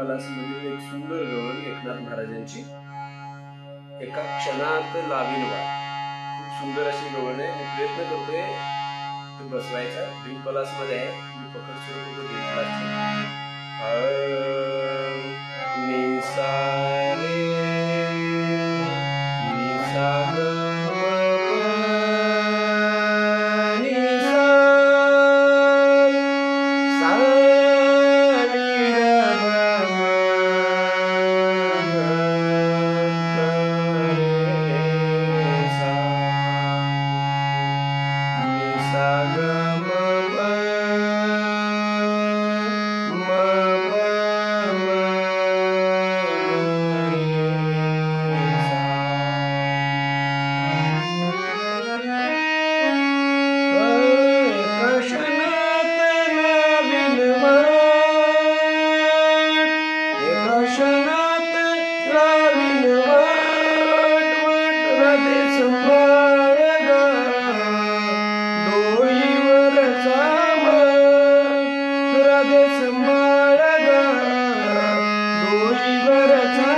पलास मधील एक सुंदर गवळण एकनाथ महाराजांची एका क्षणात लावीन वाट. खूप सुंदर अशी गवळण आहे. मी प्रयत्न करतोय ते बसवायचा. भीम पलास मध्ये आहे. मी पकड सुरू करतो भीम पलासची. मी सा रे मी सा ग संभाळ ग डोईवरचा